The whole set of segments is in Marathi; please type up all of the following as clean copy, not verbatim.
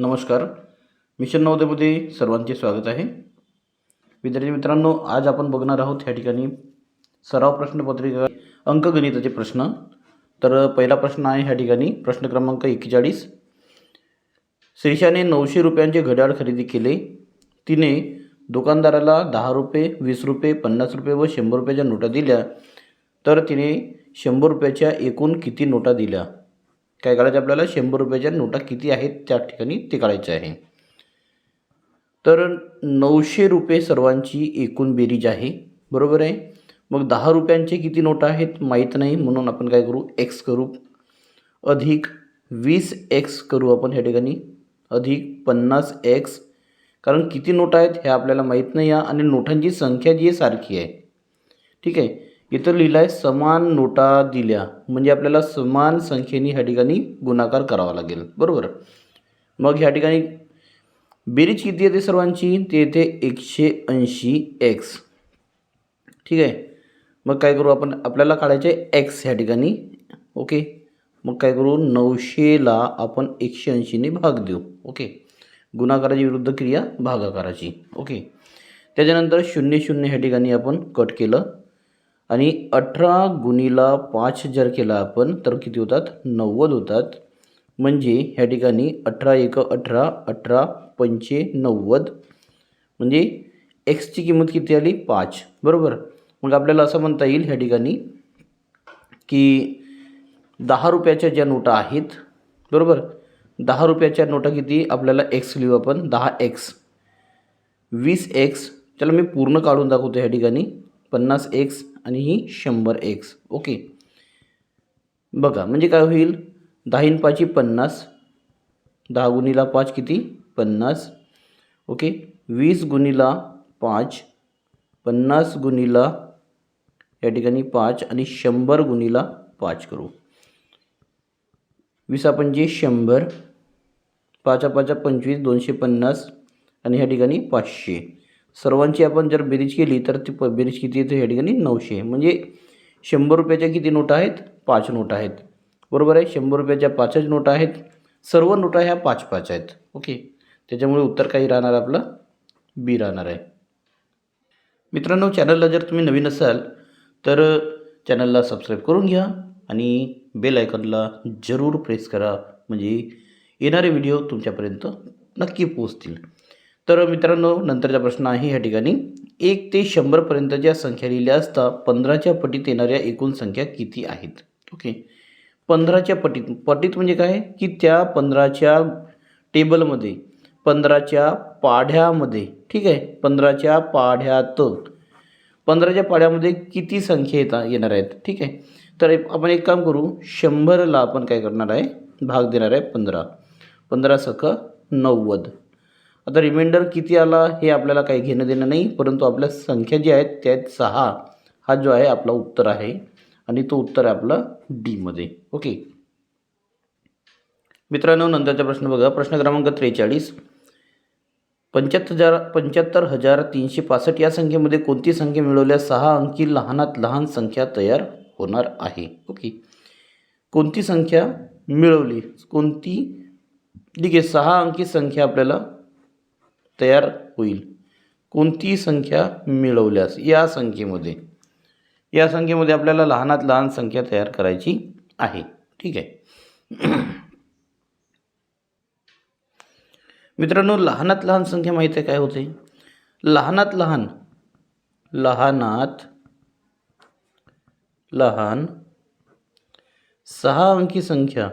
नमस्कार. मिशन नवोदयमध्ये सर्वांचे स्वागत आहे. विद्यार्थी मित्रांनो, आज आपण बघणार आहोत ह्या ठिकाणी सराव प्रश्नपत्रिका अंकगणिताचे प्रश्न. तर पहिला प्रश्न आहे ह्या ठिकाणी प्रश्न क्रमांक 41. श्रीषाने 900 रुपयांचे घड्याळ खरेदी केले. तिने दुकानदाराला 10 रुपये, 20 रुपये, 50 रुपये व 100 रुपयाच्या नोटा दिल्या. तर तिने 100 रुपयाच्या एकूण किती नोटा दिल्या? काय काढायचं आपल्याला? 100 रुपयाच्या नोटा किती आहेत त्या ठिकाणी ते काढायचे आहे. तर 900 रुपये सर्वांची एकूण बेरीज आहे, बरोबर आहे. मग 10 रुपयांचे किती नोटा आहेत माहीत नाही, म्हणून आपण काय करू? एक्स करू. अधिक 20x करू आपण ह्या ठिकाणी, अधिक 50x. कारण किती नोटा आहेत हे आपल्याला माहीत नाही आहे आणि नोटांची संख्या जी आहे सारखी आहे. ठीक आहे. इथं लिहिलं आहे समान नोटा दिल्या, म्हणजे आपल्याला समान संख्येने ह्या ठिकाणी गुणाकार करावा लागेल, बरोबर. मग ह्या ठिकाणी बेरीज किती येते सर्वांची? ते येते 180x. ठीक आहे. मग काय करू आपण? आपल्याला काढायचे x ह्या ठिकाणी. ओके. मग काय करू? 900ला आपण 180ने भाग देऊ. ओके. गुणाकाराची विरुद्ध क्रिया भागाकाराची. ओके. त्याच्यानंतर 0 ह्या ठिकाणी आपण कट केलं आणि 18 गुणिला 5 जर केला आपण तर किती होतात? 90 होतात. म्हणजे ह्या ठिकाणी 18 1 18, 18 पंचे 90, म्हणजे एक्सची किंमत किती आली? 5, बरोबर. मग आपल्याला असं म्हणता येईल ह्या ठिकाणी की 10 रुपयाच्या ज्या नोटा आहेत, बरोबर, 10 रुपयाच्या नोटा किती? आपल्याला एक्स लिहू आपण, 10x, 20x. त्याला मी पूर्ण काढून दाखवतो ह्या ठिकाणी, 50x आणि ही 100x. ओके. बघा म्हणजे काय होईल? 10 × 5 = 50, 10 गुणिला 5 किती? 50. ओके. 20 गुणिला 5, 50 गुणिला या ठिकाणी 5 आणि 100 गुणिला 5 करू. 20 म्हणजे 100, 5 5 25, 250 आणि ह्या ठिकाणी 500. सर्वांची आपण जर बेरीज केली तर ती बेरीज किती येते? ह्या ठिकाणी 900. म्हणजे 100 रुपयाच्या किती नोटा आहेत? 5 नोटा आहेत, बरोबर आहे. 100 रुपयाच्या 5च नोटा आहेत. सर्व नोटा ह्या 5 आहेत. ओके. त्याच्यामुळे उत्तर काही राहणार आपलं बी राहणार आहे. मित्रांनो, चॅनलला जर तुम्ही नवीन असाल तर चॅनलला सबस्क्राईब करून घ्या आणि बेल आयकॉनला जरूर प्रेस करा, म्हणजे येणारे व्हिडिओ तुमच्यापर्यंत नक्की पोहोचतील. तर मित्रांनो, नंतरचा प्रश्न आहे ह्या ठिकाणी 1 ते 100 पर्यंतच्या संख्या लिहिल्या असता 15च्या पटीत येणाऱ्या एकूण संख्या किती आहेत? ओके. 15च्या पटीत म्हणजे काय? की त्या 15च्या टेबलमध्ये, 15च्या पाढ्यामध्ये, ठीक आहे, 15च्या पाढ्यात, 15च्या पाढ्यामध्ये किती संख्या येणार आहेत? ठीक आहे. तर आपण एक काम करू, 100ला आपण काय करणार आहे? भाग देणार आहे 15. 15 सक 90. आता रिमाइंडर किती आला हे आपल्याला काही घेणं देणं नाही, परंतु आपल्या संख्या जी आहेत त्यात 6 हा जो आहे आपला उत्तर आहे आणि तो उत्तर आहे आपला डी मध्ये. ओके. मित्रांनो, नंतरचा प्रश्न बघा. प्रश्न क्रमांक 43. 75,365 या संख्येमध्ये कोणती संख्या मिळवल्यास 6 अंकी लहानात लहान संख्या तयार होणार आहे? ओके. कोणती संख्या मिळवली? कोणती? ठीक आहे. 6 अंकी संख्या आपल्याला तयार होईल. कोणती संख्या मिळवल्यास? या संख्येमध्ये आपल्याला लहानात लहान संख्या तयार करायची आहे. ठीक आहे. मित्रांनो, लहानात लहान संख्या माहिती आहे काय होते? लहानात लहान 6 अंकी संख्या,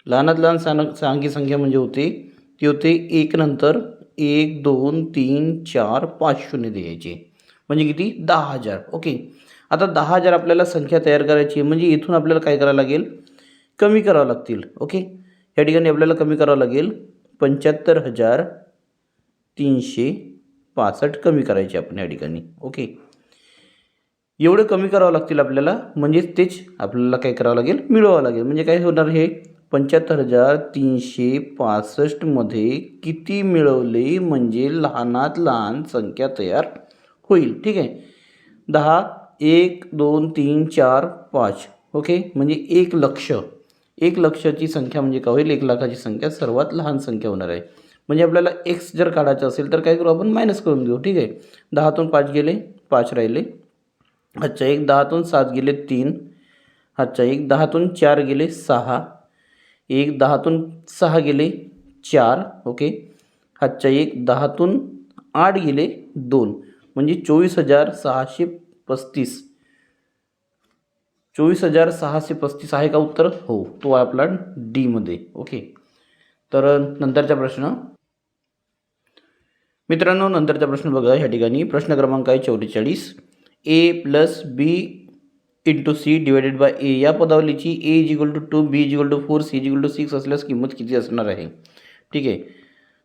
लहानात लहान 6 अंकी संख्या म्हणजे होते ती होते 1 नंतर 1 2 3 4 5 शून्य द्यायचे, म्हणजे किती? 10,000. ओके. आता 10,000 आपल्याला संख्या तयार करायची, म्हणजे इथून आपल्याला काय करावं लागेल? कमी करावं लागतील. ओके. या ठिकाणी आपल्याला कमी करावं लागेल. 75,365 कमी करायचे आपण या ठिकाणी. ओके. एवढे कमी करावं लागतील आपल्याला, म्हणजे तेच आपल्याला काय करावं लागेल? मिळवावं लागेल. म्हणजे काय होणार? हे 75,365 मध्ये किती मिळवले म्हणजे लहानात लहान संख्या तयार होईल. ठीक आहे. 10 1 2 3 4 5. ओके. म्हणजे 1 लक्ष 1 लक्षाची संख्या म्हणजे काय होईल, 1 लाखाची संख्या सर्वात लहान संख्या होणार आहे. म्हणजे आपल्याला एक्स जर काढायचं असेल तर काय करू आपण, मायनस करून घेऊ. ठीक आहे, 10तून 5 गेले, 5 राहिले. अच्छा 1, 10तून 7 गेले 3. अच्छा 1, 10तून 4 गेले 6. 1, 10तून 6 गेले 4. ओके. अच्छा 1, 10तून 8 गेले 2. म्हणजे 24,635. 24,635 आहे का उत्तर? हो, तो आहे आपला डी मध्ये. ओके. तर नंतरचा प्रश्न मित्रांनो, नंतरचा प्रश्न बघा. ह्या ठिकाणी प्रश्न क्रमांक आहे 44. A plus b into c divided by a या पदावलीची a is equal to 2, b is equal to 4, c is equal to 6 असल्यास किंमत किती असणार आहे? ठीक आहे,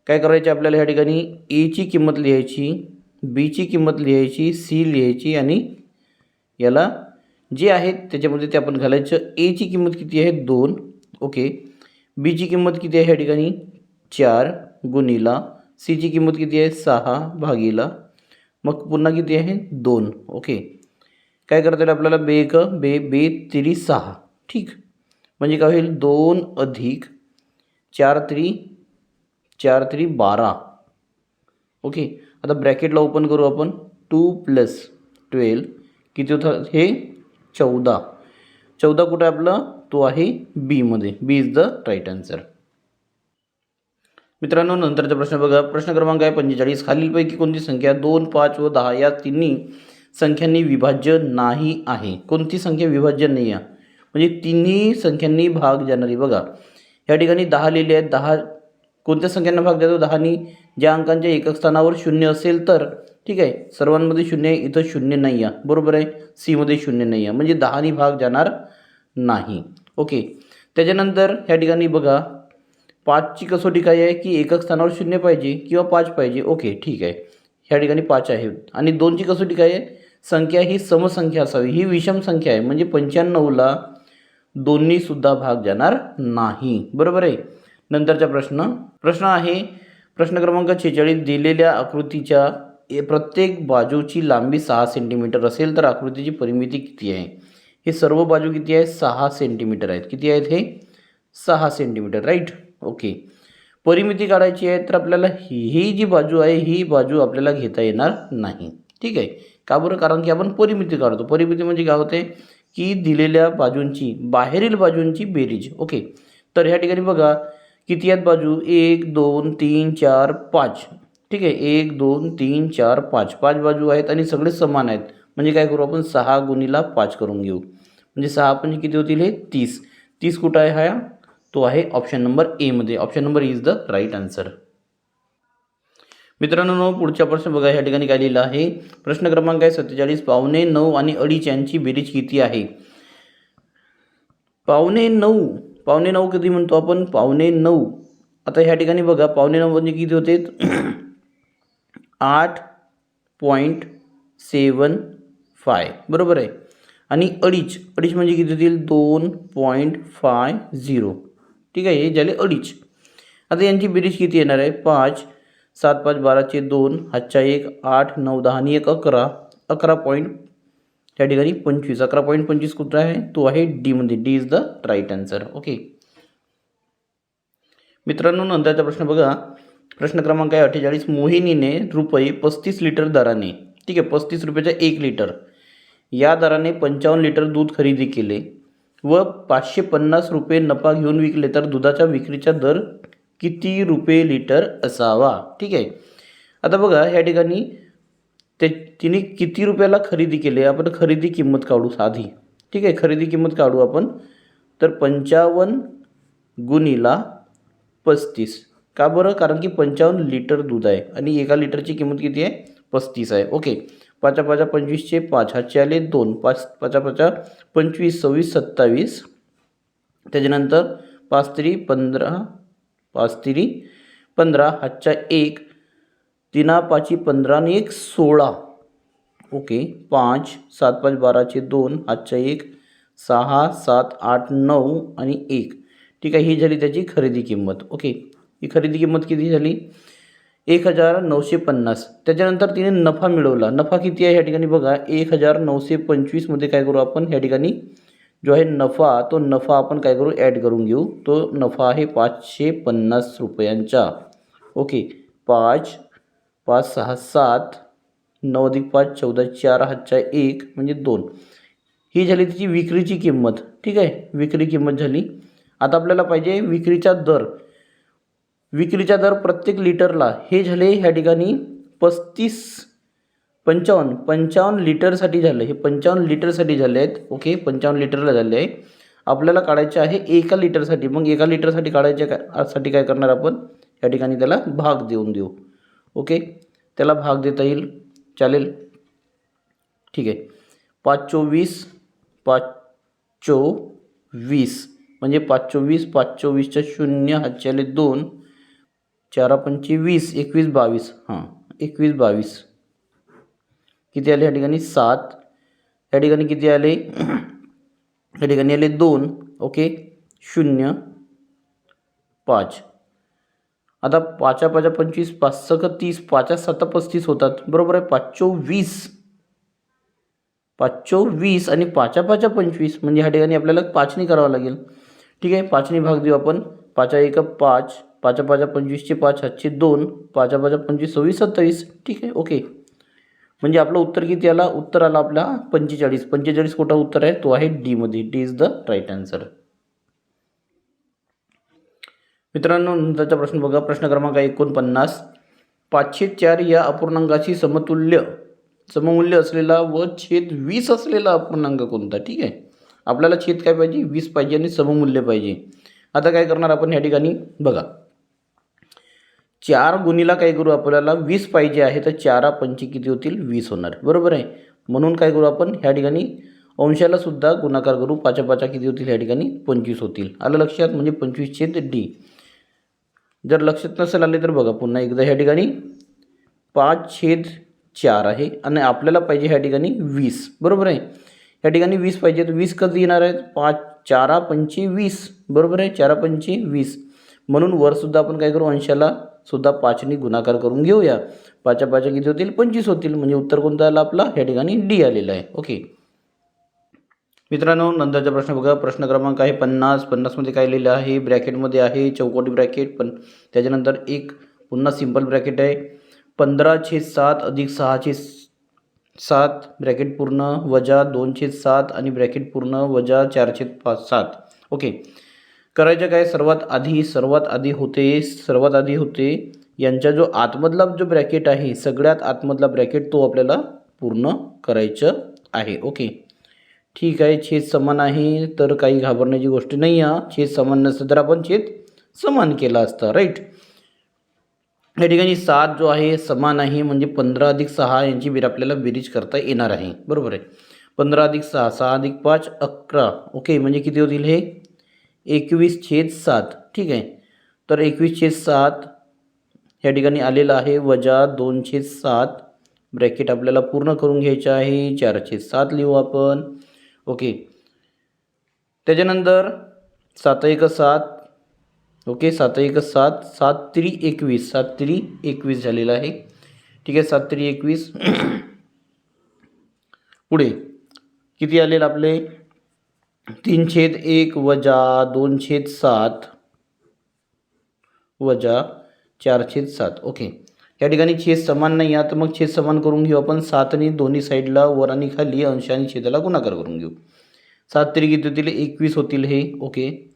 काय करायचे आपल्याला ह्या ठिकाणी, एची किंमत लिहायची, बीची किंमत लिहायची, सी लिहायची आणि याला जे आहेत त्याच्यामध्ये ते आपण घालायचं. एची किंमत किती आहे 2. ओके. बीची किंमत किती आहे ह्या ठिकाणी 4 गुणिला सीची किंमत किती आहे 6 भागीला मग पुन्हा किती आहे 2. ओके. काय करता येईल आपल्याला, बे एक बे बे तिरी 6. ठीक, म्हणजे काय होईल 2 अधिक 4 तिरी 12. ओके. आता ब्रॅकेटला ओपन करू आपण. 2 प्लस 12 किती होतं हे 14. 14 कुठं आहे आपलं, तो आहे बी मध्ये. बी इज द राईट आन्सर. मित्रांनो, नंतरचा प्रश्न बघा. प्रश्न क्रमांक आहे 45. खालीलपैकी कोणती संख्या 2, 5 व 10 या तिन्ही संख्यांनी विभाज्य नाही आहे? कोणती संख्या विभाज्य नाही आहे म्हणजे तिन्ही संख्यांनी भाग जाणारी. बघा या ठिकाणी 10 लिहिले आहेत. 10 कोणत्या संख्यांना भाग देतो? 10नी ज्या अंकांच्या एकक स्थानावर 0 असेल तर. ठीक आहे, सर्वांमध्ये 0 आहे, इथं 0 नाही आहे. बरोबर आहे, सी मध्ये 0 नाही आहे, म्हणजे 10नी भाग जाणार नाही. ओके. त्याच्यानंतर ह्या ठिकाणी बघा 5ची कसोटी काय आहे की एकक स्थानावर 0 पाहिजे किंवा 5 पाहिजे. ओके, ठीक आहे, ह्या ठिकाणी 5 आहे. आणि 2ची कसोटी काय आहे, संख्या ही समसंख्या असावी. ही विषम संख्या आहे म्हणजे 95ला दोन्ही सुद्धा भाग जाणार नाही. बरोबर आहे. नंतरचा प्रश्न आहे प्रश्न क्रमांक 46. दिलेल्या आकृतीच्या प्रत्येक बाजूची लांबी 6 सेंटीमीटर असेल तर आकृतीची परिमिती किती आहे? हे सर्व बाजू किती आहे 6 सेंटीमीटर आहेत. किती आहेत हे 6 सेंटीमीटर. राईट. ओके. परिमिती काढायची आहे तर आपल्याला ही जी बाजू आहे ही बाजू आपल्याला घेता येणार नाही. ठीक आहे, का बरं, कारण की आपण परिमिती काढतो. परिमिती म्हणजे काय होते की दिलेल्या बाजूंची बाहेरील बाजूंची बेरीज. ओके. तर ह्या ठिकाणी बघा किती आहेत बाजू, 1 2 3 4 5. ठीक आहे, 1 2 3 4 5 5 बाजू आहेत आणि सगळे समान आहेत. म्हणजे काय करू आपण 6 गुणिला 5 करून घेऊ. म्हणजे 6 म्हणजे किती होतील हे 30. 30 कुठं आहे हा, तो आहे ऑप्शन नंबर ए मध्ये. Option number is the right answer. मित्रांनो, पुढचा प्रश्न बघा. ह्या ठिकाणी काय लिहिलं आहे, प्रश्न क्रमांक आहे 47. 9:15 आणि 2:30 यांची बेरीज किती आहे? 9:15 कधी म्हणतो आपण 9:15. आता ह्या ठिकाणी बघा 9:15 म्हणजे किती होते 8.75. बरोबर आहे. आणि 2:30 म्हणजे किती होतील 2.50. ठीक आहे, हे झाले 2:30. आता यांची बेरीज किती येणार आहे 5 7 5 12चे 2 हातच्या 1 8 9 10 आणि 1 11. 11 पॉईंट त्या ठिकाणी 25. 11.25 कुठं आहे, तो आहे डी मध्ये. D is the right answer. Okay. मित्रांनो, नंतरचा प्रश्न बघा. प्रश्न क्रमांक आहे 48. मोहिनीने रुपये 35 लिटर दराने, ठीक आहे 35 रुपयाचा 1 लिटर या दराने 55 लिटर दूध खरेदी केले व 550 रुपये नफा घेऊन विकले तर दुधाच्या विक्रीचा दर किती रुपये लिटर असावा? ठीक आहे. आता बघा ह्या ठिकाणी तिने किती रुपयाला खरेदी केले, आपण खरेदी किंमत काढू साधी. ठीक आहे, खरेदी किंमत काढू आपण. तर 55 गुणिला 35. का बरं, कारण की 55 लिटर दूध आहे आणि 1 लिटरची किंमत किती आहे 35 आहे. ओके. 5 5 25चे 5 हातचे आले 2 5 5 5 25 26 27. त्याच्यानंतर 5 3 15 5 3 15 हातच्या 1 3 5 15 आणि 1 16. ओके. 5 7 5 12चे 2 हातच्या 1 6 7 8 9 आणि 1. ठीक आहे, ही झाली त्याची खरेदी किंमत. ओके. ही खरेदी किंमत किती झाली 1950. त्याच्यानंतर तिने नफा मिळवला. नफा किती आहे ह्या ठिकाणी बघा 1925 मध्ये काय करू आपण ह्या ठिकाणी जो आहे नफा, तो नफा आपण काय करू, ॲड करून घेऊ. तो नफा आहे 550 रुपयांचा. ओके, 5 5 6 7 9 अधिक 5 14 4 हातच्या 1 म्हणजे 2. ही झाली तिची विक्रीची किंमत. ठीक आहे, विक्री किंमत झाली. आता आपल्याला पाहिजे विक्रीचा दर. विक्रीचा दर प्रत्येक लिटरला हे झाले ह्या ठिकाणी 55 लिटरसाठी झाले. हे 55 लिटरसाठी झाले आहेत. ओके, 55 लिटरला झाले आहे. आपल्याला काढायचे आहे एका लिटरसाठी. मग एका लिटरसाठी काढायचे साठी काय करणार आपण, या ठिकाणी त्याला भाग देऊन देऊ. ओके, त्याला भाग देता येईल, चालेल. ठीक आहे, 5 24 5 24 म्हणजे 5 24 5 24च्या 0 हातच्याले 2 4 5 20 21 22. हां, 21 22 किती आले या ठिकाणी 7. या ठिकाणी किती आले, या ठिकाणी आले 2. ओके, 0 5. आता 5 5 25 5 6 30 5 7 35 होतात. बरोबर आहे. 5 24 आणि 5 5 25 म्हणजे ह्या ठिकाणी आपल्याला 5नी करावं लागेल. ठीक आहे, 5नी भाग देऊ आपण. 5 1 5 5 5 25चे 5 हातचे 2 5 5 25 26 27. ठीक आहे, ओके. म्हणजे आपलं उत्तर किती आला, उत्तर आला आपला 45. 45 कुठं उत्तर आहे, तो आहे डी मध्ये. D is the right answer. मित्रांनो, नंतरचा प्रश्न बघा. प्रश्न क्रमांक 49. 504 या अपूर्णांकाची सममूल्य असलेला व छेद 20 असलेला अपूर्णांक कोणता. ठीक आहे, आपल्याला छेद काय पाहिजे, 20 पाहिजे आणि सममूल्य पाहिजे. आता काय करणार आपण या ठिकाणी बघा, 4 गुणीला काय करू, आपल्याला 20 पाहिजे आहे, तर 4 पंचे किती होतील, 20 होणार. बरोबर आहे. म्हणून काय करू आपण ह्या ठिकाणी अंशाला सुद्धा गुणाकार करू. 5 5 किती होतील, ह्या ठिकाणी 25 होतील. आलं लक्षात, म्हणजे 25 छेद डी. जर लक्षात नसेल आले तर बघा पुन्हा एकदा. ह्या ठिकाणी 5/4 आहे आणि आपल्याला पाहिजे ह्या ठिकाणी 20. बरोबर आहे. ह्या ठिकाणी 20 पाहिजे, तर 20 कधी येणार आहेत, 5 4 पंचे 20. बरोबर आहे, 4 पंचे 20. म्हणून वरसुद्धा आपण काय करू, अंशाला सुद्धा 5नी गुणाकार करून घेऊया. 5 5 किती होतील, 25 होतील. म्हणजे उत्तर कोणतं आलं आपला, ह्या ठिकाणी डी आलेलं आहे. ओके मित्रांनो, नंतरचा प्रश्न बघा. प्रश्न क्रमांक आहे 50. 50मध्ये काय लिहिलं आहे, ब्रॅकेटमध्ये आहे चौकोटी ब्रॅकेट, पण त्याच्यानंतर एक पुन्हा सिंपल ब्रॅकेट आहे. 15/7 अधिक 6/7 ब्रॅकेट पूर्ण वजा 2/7 आणि ब्रॅकेट पूर्ण वजा 4/7. ओके, करायचं काय, सर्वात आधी होते यांचा जो आतमधला जो ब्रॅकेट आहे, सगळ्यात आतमधला ब्रॅकेट, तो आपल्याला पूर्ण करायचं आहे. ओके, ठीक आहे. छेद समान आहे तर काही घाबरण्याची गोष्ट नाही आहे. छेद समान नसतं तर आपण छेद समान केला असता, राईट. या ठिकाणी 7 जो आहे समान आहे, म्हणजे 15 अधिक 6 यांची आपल्याला बेरीज करता येणार आहे. बरोबर आहे. 15 अधिक 6 6 अधिक 5 11. ओके, म्हणजे किती होतील हे, 21/7. ठीक आहे, तर 21/7 या ठिकाणी आलेलं आहे, वजा 2/7 ब्रॅकेट आपल्याला पूर्ण करून घ्यायचं आहे. 4/7 लिहू आपण. ओके, त्याच्यानंतर 7 1 7. ओके, 7 1 7 7 3 21 7 3 21 झालेलं आहे. ठीक आहे, 7 3 21. पुढे किती आलेलं आपले, 3/1 वजा 2/7 वजा 4/7. ओके, या ठिकाणी छेद समान नाही आहे, तर मग छेद समान करून घेऊ आपण. 7नी दोन्ही साईडला वर आणि खाली अंश आणि छेदाला गुणाकार करून घेऊ. 7 3 किती होतील, 21 होतील हे. Okay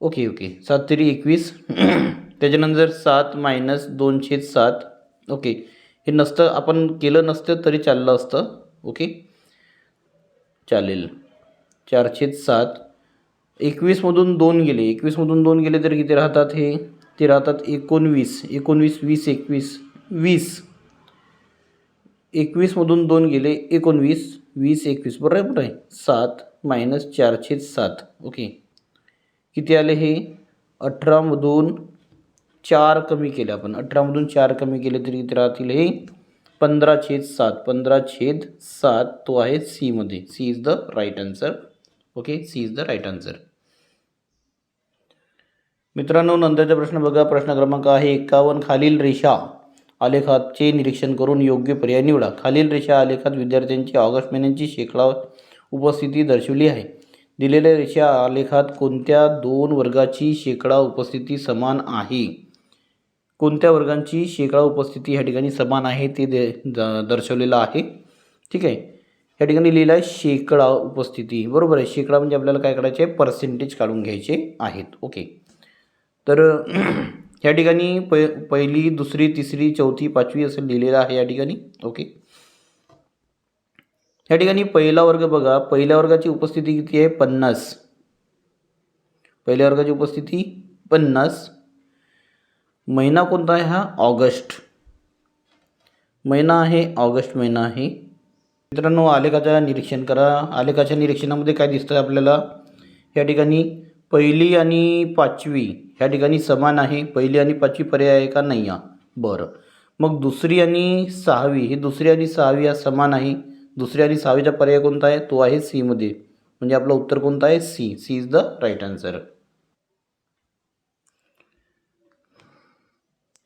okay okay 7 3 21. त्याच्यानंतर 7 - 2/7. ओके, हे नसतं, आपण केलं नसतं तरी चाललं असतं. ओके, चालेल. 4/7. 21मधून 2 गेले, 21मधून 2 गेले तर किती राहतात हे, ते राहतात 19 19 20 21 20. 21मधून 2 गेले, 19 20 21. बरोबर आहे. 7 - 4/7. ओके, किती आले हे, 18मधून 4 कमी केले आपण. 18मधून 4 कमी केले तरी किती राहतील हे, 15/7. 15/7 तो आहे सी मध्ये. C is the right answer. Okay, C is the right answer. मित्रांनो, नंतरचा प्रश्न बघा. प्रश्न क्रमांक आहे 51. खालील रेषा आलेखाचे निरीक्षण करून योग्य पर्याय निवडा. खालील रेषा आलेखात विद्यार्थ्यांची ऑगस्ट महिन्याची उपस्थिती दर्शवली आहे. दिलेल्या रेषा आलेखात कोणत्या दोन वर्गाची शेकडा उपस्थिती समान आहे? कोणत्या वर्गांची शेकडा उपस्थिती ह्या ठिकाणी समान आहे ते दर्शवलेलं आहे. ठीक आहे, या ठिकाणी लिहिलं आहे शेकडा उपस्थिती. बरोबर आहे, शेकडा म्हणजे आपल्याला काय करायचे आहे, पर्सेंटेज काढून घ्यायचे आहेत. ओके, तर या ठिकाणी पहिली, दुसरी, तिसरी, चौथी, पाचवी असं लिहिलेलं आहे या ठिकाणी. ओके, या ठिकाणी पहिला वर्ग बघा, पहिल्या वर्गाची उपस्थिती किती आहे, 50. पहिल्या वर्गाची उपस्थिती 50. महिना कोणता आहे हा, ऑगस्ट महिना आहे, ऑगस्ट महिना आहे. मित्रांनो, आलेखाचं निरीक्षण करा. आलेखाच्या निरीक्षणामध्ये काय दिसतं आपल्याला, या ठिकाणी पहिली आणि पाचवी ह्या ठिकाणी समान आहे. पहिली आणि पाचवी पर्याय आहे का, नाही आहे. बरं, मग दुसरी आणि सहावी, ही दुसरी आणि सहावी या समान आहे. दुसरी आणि सहावीचा पर्याय कोणता आहे, तो आहे सी मध्ये. म्हणजे आपलं उत्तर कोणतं आहे, C. C is the right answer.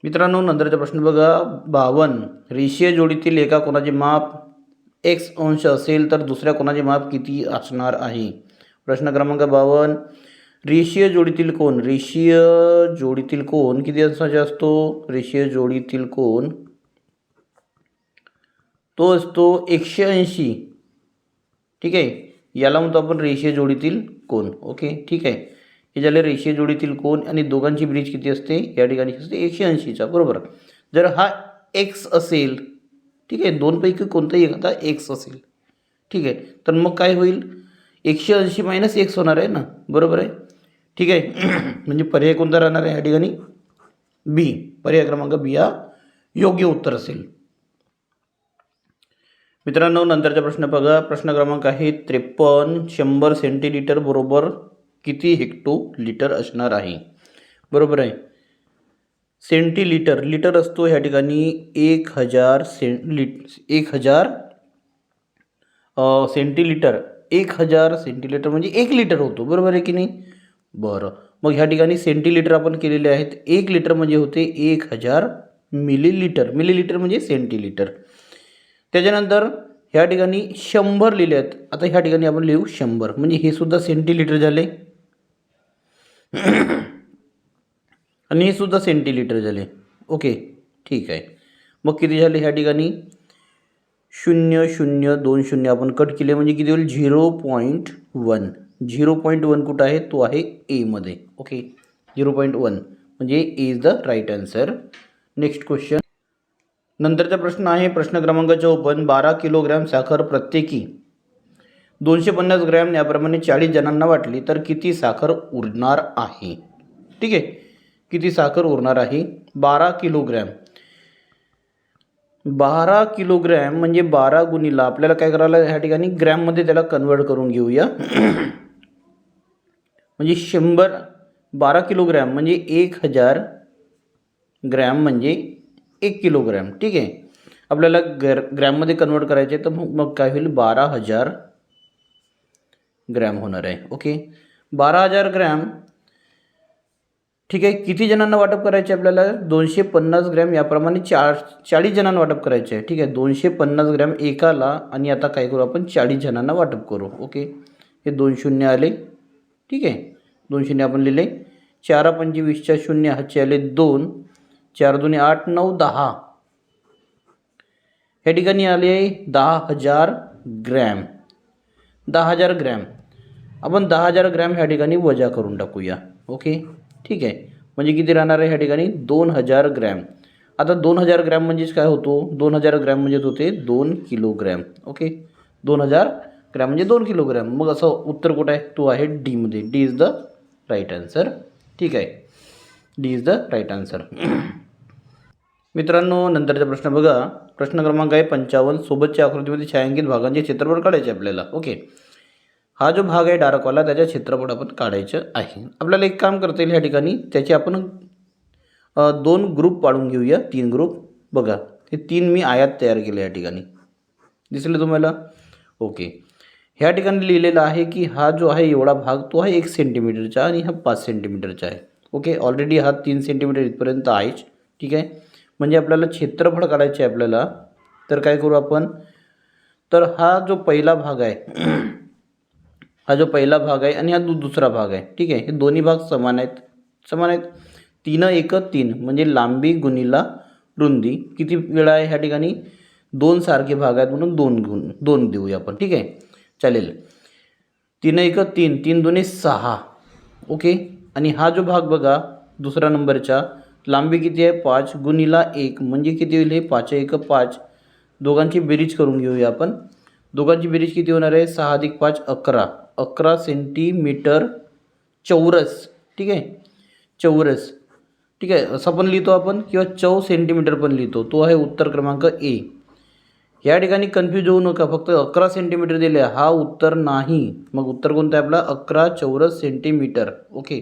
मित्रांनो, नंतरचा प्रश्न बघा, 52 रेषीय जोडीतील एका कोणाचे माप x अंश असेल तर दुसऱ्या कोणाचे माप किती असणार आहे? प्रश्न क्रमांक 52, रेषीय जोडीतील कोण, रेषीय जोडीतील कोण किती अंशाचा असतो? रेषीय जोडीतील कोण तो असतो 180. ठीक आहे, याला म्हणतो आपण रेषीय जोडीतील कोण. ओके, ठीक आहे, हे झाले रेषीय जोडीतील कोण. आणि दोघांची बेरीज किती असते, या ठिकाणी असते 180चा. बरोबर, जर हा x असेल, ठीक आहे, दोनपैकी कोणताही एखादा x असेल, ठीक आहे, तर मग काय होईल, 180 मायनस x होणार आहे ना. बरोबर आहे, ठीक आहे. म्हणजे पर्याय कोणता राहणार आहे या ठिकाणी, बी. पर्याय क्रमांक बी हा योग्य उत्तर असेल. मित्रांनो, नंतरचा प्रश्न बघा. प्रश्न क्रमांक आहे 53, 100 सेंटीलिटर बरोबर किती हेक्टोलिटर असणार आहे? बरोबर आहे, सेंटीलिटर, लिटर असतो ह्या ठिकाणी 1000 1000 सेंटीलिटर. 1000 सेंटीलिटर म्हणजे 1 लिटर होतो. बरोबर आहे की नाही. बरं, मग ह्या ठिकाणी सेंटीलिटर आपण केलेले आहेत. 1 लिटर म्हणजे होते 1000 मिलीलिटर. मिलीलिटर म्हणजे सेंटीलिटर. त्याच्यानंतर ह्या ठिकाणी 100 लिहिले आहेत. आता ह्या ठिकाणी आपण लिहू 100, म्हणजे हे सुद्धा सेंटीलिटर झाले आणि हे सुद्धा सेंटीलिटर झाले. ओके, ठीक आहे, मग किती झाले ह्या ठिकाणी, 0 0 2 0 आपण कट केले म्हणजे किती होईल, 0.1. 0.1 कुठं आहे, तो आहे ए मध्ये. ओके, 0.1 म्हणजे a is the right answer. Next question, नंतरचा प्रश्न आहे प्रश्न क्रमांक 54, 12 किलोग्रॅम साखर प्रत्येकी 250 ग्रॅम याप्रमाणे 40 जणांना वाटली तर किती साखर उरणार आहे? ठीक आहे, किती साखर उरणार आहे? 12 किलोग्रॅम. 12 किलोग्रॅम म्हणजे 12 गुणिला आपल्याला काय करायला ह्या ठिकाणी ग्रॅममध्ये त्याला कन्वर्ट करून घेऊया. म्हणजे 100, 12 किलोग्रॅम म्हणजे 1000 ग्रॅम म्हणजे 1 किलोग्रॅम. ठीक आहे, आपल्याला ग्रॅममध्ये कन्वर्ट करायचे तर मग काय होईल, 12,000 ग्रॅम होणार आहे. Okay, 12,000 gram. ठीक आहे, किती जणांना वाटप करायचे आपल्याला, 250 ग्रॅम याप्रमाणे 40 जणांना वाटप करायचे आहे. ठीक आहे, 250 ग्रॅम एकाला, आणि आता काय करू आपण, 40 जणांना वाटप करू. ओके, हे 2 शून्य आले. ठीक आहे, 2 शून्य आपण लिहिले. 4 पंचे 20च्या शून्य, हातचे आले 2, 4 दुने 8, 9, 10. ह्या ठिकाणी आले 10,000 ग्रॅम. 10,000 ग्रॅम आपण 10,000 ग्रॅम ह्या ठिकाणी वजा करून टाकूया. ओके, ठीक आहे, म्हणजे किती राहणार आहे ह्या ठिकाणी, 2,000 ग्रॅम. आता 2,000 ग्रॅम म्हणजेच काय होतो, 2,000 ग्रॅम म्हणजेच होते 2 किलोग्रॅम. ओके, 2,000 ग्रॅम म्हणजे 2 किलोग्रॅम. मग असं उत्तर कुठं आहे, तो आहे डी मध्ये. D is the right answer. ठीक आहे, D is the right answer. मित्रांनो, नंतरचा प्रश्न बघा. प्रश्न क्रमांक आहे 55, सोबतच्या आकृतीमध्ये छायांकित भागांचे क्षेत्रफळ काढायचे आपल्याला. ओके, हा जो भाग आहे डार्कवाला, त्याच्या क्षेत्रफळ आपण काढायचं आहे. आपल्याला एक काम करता येईल ह्या ठिकाणी, त्याचे आपण 2 ग्रुप पाडून घेऊया, 3 ग्रुप. बघा, हे 3 मी आयात तयार केले या ठिकाणी, दिसले तुम्हाला. ओके, ह्या ठिकाणी लिहिलेलं आहे की हा जो आहे एवढा भाग तो आहे 1 सेंटीमीटरचा आणि हा 5 सेंटीमीटरचा आहे. ओके, ऑलरेडी हा 3 सेंटीमीटर इथपर्यंत आहेच. ठीक आहे, म्हणजे आपल्याला क्षेत्रफळ काढायचे आहे आपल्याला. तर काय करू आपण, तर हा जो पहिला भाग आहे हा जो पहिला भाग आहे आणि हा दुसरा भाग आहे, ठीक आहे. हे दोन्ही भाग समान आहेत. 3 एक 3 म्हणजे लांबी गुणिला रुंदी. किती वेळा आहे ह्या ठिकाणी? 2 सारखे भाग आहेत म्हणून 2 देऊया आपण, ठीक आहे, चालेल. 3 एक 3, 3 दोन्ही 6, ओके. आणि हा जो भाग बघा दुसरा नंबरचा, लांबी किती आहे? 5 गुणिला 1 म्हणजे किती होईल? हे 5 एक 5. दोघांची बेरीज करून घेऊया आपण. दोघांची बेरीज किती होणार आहे? 6 अधिक 5 11. 11 सेंटीमीटर चौरस, ठीक आहे, चौरस, ठीक आहे, असं पण लिहितो आपण किंवा सेंटीमीटर पण लिहितो. तो आहे उत्तर क्रमांक ए. या ठिकाणी कन्फ्यूज होऊ नका, फक्त 11 सेंटीमीटर दिले, हा उत्तर नाही. मग उत्तर कोणतं आहे आपला? 11 चौरस सेंटीमीटर, ओके.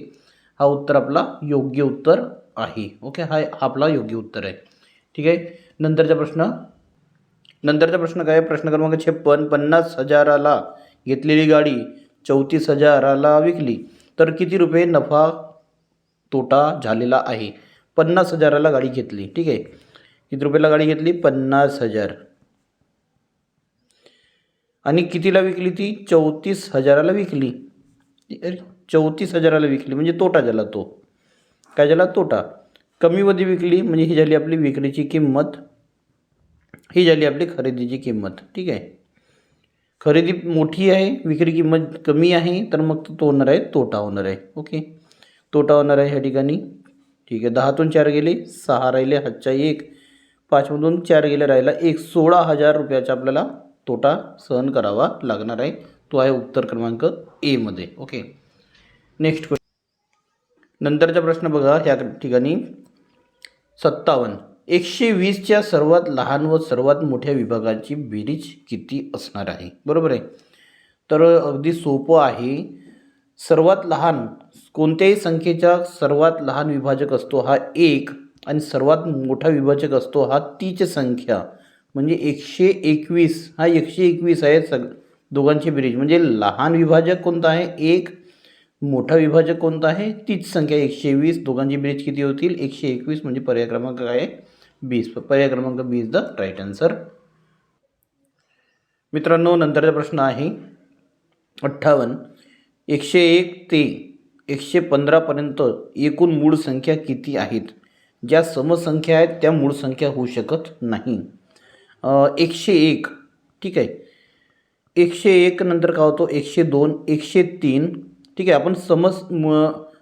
हा उत्तर आपला योग्य उत्तर आहे, ओके. हा आपला योग्य उत्तर आहे, ठीक आहे. नंतरचा प्रश्न काय आहे? प्रश्न क्रमांक 56. 50,000ला घेतलेली गाडी 34,000ला विकली तर किती रुपये नफा तोटा झालेला आहे? 50,000ला गाडी घेतली, ठीक आहे. किती रुपयाला गाडी घेतली? 50,000. आणि कितीला विकली ती? 34,000ला विकली. 34,000ला विकली म्हणजे तोटा झाला. तो काय झाला? तोटा. कमीमध्ये विकली म्हणजे ही झाली आपली विक्रीची किंमत, ही झाली आपली खरेदीची किंमत, ठीक आहे. खरेदी मोठी आहे, विक्री किंमत कमी आहे, तर मग तो होणार आहे तोटा होणार आहे, ओके. तोटा होणार आहे ह्या ठिकाणी, ठीक आहे. 10तून 4 गेले, 6 राहिले, हातच्या 1, 5मधून 4 गेले, राहिला 1. 16,000 रुपयाचा आपल्याला तोटा सहन करावा लागणार आहे. तो आहे उत्तर क्रमांक ए मध्ये, ओके. Next question. नंतरचा प्रश्न बघा ह्या ठिकाणी 57. 120च्या सर्वात लहान व सर्वात मोठ्या विभागाची बेरीज किती असणार आहे? बरोबर आहे. तर अगदी सोपं आहे. सर्वात लहान कोणत्याही संख्येचा सर्वात लहान विभाजक असतो हा 1 आणि सर्वात मोठा विभाजक असतो हा तीच संख्या म्हणजे 121. हा 121 आहे दोघांची बेरीज. म्हणजे लहान विभाजक कोणता आहे? 1. मोठा विभाजक कोणता आहे? तीच संख्या 120. दोघांची बेरीज किती होतील? 121. म्हणजे पर्याय क्रमांक काय आहे? 20. पर्याय क्रमांक 20 द राईट आन्सर. मित्रांनो नंतरचा प्रश्न आहे 58. 101 ते 115 पर्यंत एकूण मूळ संख्या किती आहेत? ज्या समसंख्या आहेत त्या मूळ संख्या होऊ शकत नाही. 101, ठीक आहे. 101 नंतर काय होतो? 102, 103, ठीक आहे.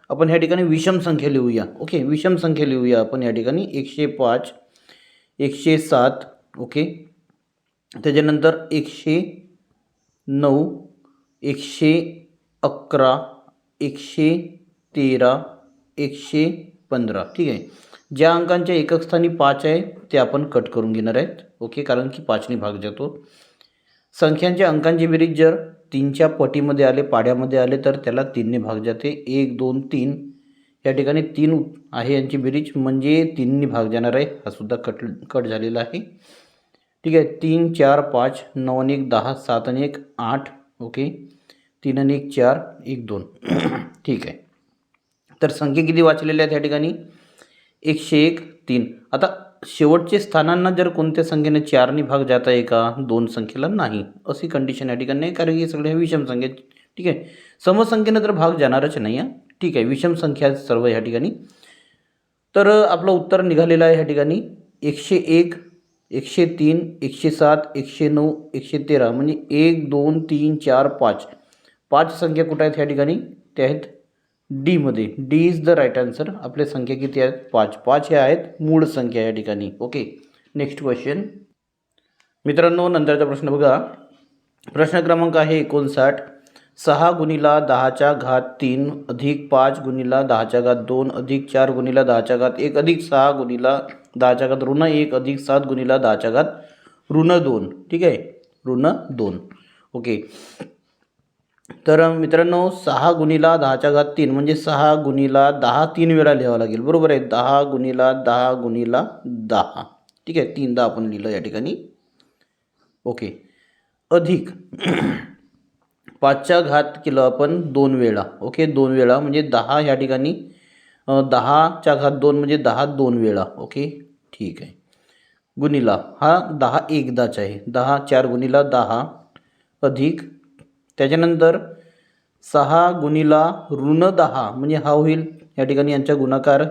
आपण ह्या ठिकाणी विषम संख्या लिहूया, ओके. विषम संख्या लिहूया आपण या ठिकाणी 105, 107, ओके. त्याच्यानंतर 109, 111, 113, 115, ठीक आहे. ज्या अंकांच्या एकक स्थानी 5 आहे ते आपण कट करून घेणार आहेत, ओके, कारण की 5ने भाग जातो. संख्यांच्या अंकांची बेरीज जर 3च्या पटीमध्ये आले, पाड्यामध्ये आले, तर त्याला 3ने भाग जाते. 1 2 3 या ठिकाणी 3 आहे यांची बेरीज म्हणजे 3ने भाग जाणार आहे. हा सुद्धा कट झालेला आहे, ठीक आहे. 3 4 5 9 आणि 1 10 7 आणि 1 8, ओके. 3 आणि 1 4 1 2 ठीक आहे. तर संख्या किती वाचलेल्या आहेत या ठिकाणी? 101, 3. आता शेवटचे स्थानांना जर कोणत्या संख्येने 4ने भाग जात आहे का? 2 संख्येला नाही, अशी कंडिशन या ठिकाणी नाही, कारण की सगळ्या विषम संख्या, ठीक आहे. समसंख्येनं तर भाग जाणारच नाही, ठीक आहे. विषम संख्या सर्व ह्या ठिकाणी. तर आपलं उत्तर निघालेलं आहे ह्या ठिकाणी 101, 103, 107, 109, 113 म्हणजे 1 2 3 4 5. 5 संख्या कुठं आहेत ह्या ठिकाणी? त्या आहेत डी मध्ये. D is the right answer. आपल्या संख्या किती आहेत? 5. 5 हे आहेत मूळ संख्या या ठिकाणी, ओके. Next question. मित्रांनो नंतरचा प्रश्न बघा. प्रश्न क्रमांक आहे 59. 6 गुणिला 10च्या घात 3 अधिक 5 गुणिला 10च्या घात 2 अधिक 4 गुणिला 10च्या घात 1 अधिक 6 गुणिला 10च्या घात ऋण 1 अधिक 7 गुणिला 10च्या घात ऋण 2, ठीक आहे, ऋण 2, ओके. तर मित्रांनो 6 गुणिला 10च्या घात 3 म्हणजे 6 गुणिला 10 3 वेळा लिहावं लागेल, बरोबर आहे. 10 गुणिला 10 गुणिला 10, ठीक आहे. 3दा आपण लिहिलं या ठिकाणी, ओके. अधिक 5च्या घात केलं आपण 2 वेळा, ओके. 2 वेळा म्हणजे 10 या ठिकाणी 10च्या घात 2 म्हणजे 10 2 वेळा, ओके, ठीक आहे. गुणिला हा 10 एकदाच आहे. 10 4 गुणिला 10 अधिक त्याच्यानंतर 6 गुणिला ऋण 10 म्हणजे हा होईल या ठिकाणी यांचा गुणाकार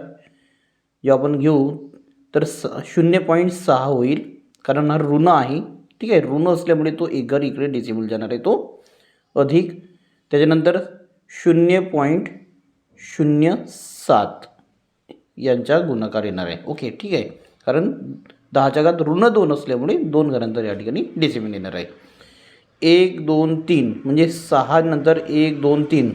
जो आपण घेऊ तर 0.6 होईल, कारण हा ऋण आहे. ठीक आहे, ऋण असल्यामुळे तो एक घर इकडे डेसिमल जाणार आहे, तो अधिक त्याच्यानंतर 0.07 यांचा गुणाकार येणार आहे. ओके, ठीक आहे, कारण 10च्या घात ऋण 2 असल्यामुळे 2 घरांतर या ठिकाणी डेसिमल येणार आहे. 1 2 3 म्हणजे 6 नंतर 1 2 3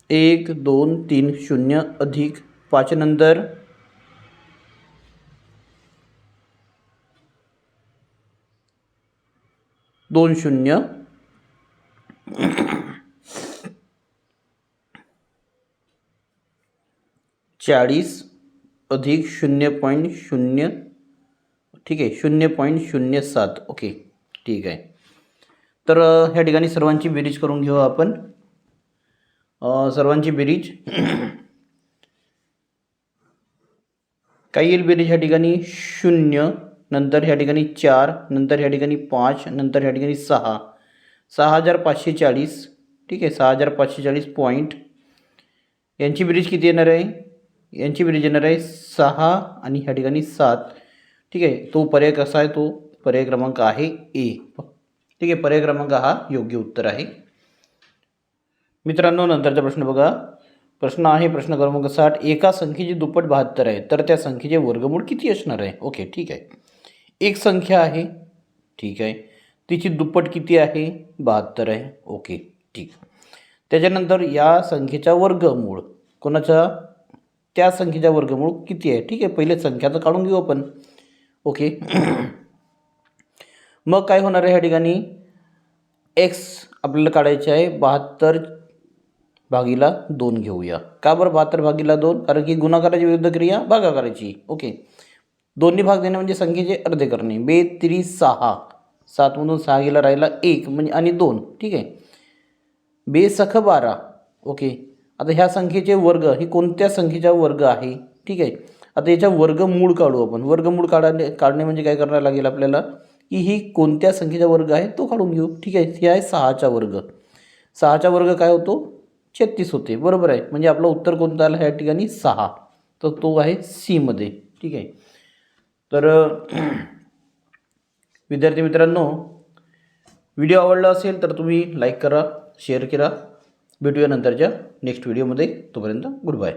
1 2 3 0 अधिक 5 नंतर 2 0 40 अधिक 0.0 ठीक आहे 0.07. ओके, ठीक आहे. तर ह्या ठिकाणी सर्वांची बेरीज करून घेऊ आपण. सर्वांची बेरीज काय येईल बेरीज ह्या ठिकाणी 0 नंतर ह्या ठिकाणी 4 नंतर ह्या ठिकाणी 5 नंतर ह्या ठिकाणी 6 6540. ठीक आहे, 6540 पॉईंट. यांची बेरीज किती येणार आहे? यांची बेरीज येणार आहे 6 आणि ह्या ठिकाणी 7. ठीक आहे, तो पर्याय कसा आहे? तो पर्याय क्रमांक आहे ए. ठीक आहे, पर्याय क्रमांक हा योग्य उत्तर आहे. मित्रांनो, नंतरचा प्रश्न बघा. प्रश्न आहे प्रश्न क्रमांक 60. एका संख्येची दुप्पट 72 आहे, तर त्या संख्येचे वर्गमूळ किती असणार आहे? ओके, ठीक आहे. एक संख्या आहे, ठीक आहे, तिची दुप्पट किती आहे? 72 आहे. ओके, ठीक. त्याच्यानंतर या संख्येचा वर्गमूळ कोणाचा? त्या संख्येचा वर्गमूळ किती आहे? ठीक आहे, पहिले संख्याचं काढून घेऊ आपण. ओके, मग काय होणार आहे ह्या ठिकाणी? एक्स आपल्याला काढायचे आहे 72 भागीला 2 घेऊया. का बरं 72 भागीला 2? कारण की गुणाकाराची विरुद्ध क्रिया भागाकाराची. ओके, दोन्ही भाग देणे म्हणजे संख्येचे अर्धे करणे. 2 3 6 7मधून 6 गेला राहिला 1 म्हणजे आणि 2. ठीक आहे, 2 सख 12. ओके, आता ह्या संख्येचे वर्ग ही कोणत्या संख्येचा वर्ग आहे? ठीक आहे, आता याच्या वर्गमूळ काढू आपण. वर्गमूळ काढणे म्हणजे काय करायला लागेल आपल्याला की ही कोणत्या संख्येचा वर्ग आहे तो काढून घेऊ. ठीक आहे, ही आहे 6चा वर्ग. 6चा वर्ग काय होतो? 36 होते. बरोबर आहे, म्हणजे आपलं उत्तर कोणतं आलं ह्या ठिकाणी? 6. तर तो आहे सी मध्ये. ठीक आहे, तर विद्यार्थी मित्रांनो, व्हिडिओ आवडला असेल तर तुम्ही लाईक करा, शेअर करा. भेटूया नंतरच्या नेक्स्ट व्हिडिओमध्ये. तोपर्यंत गुड बाय.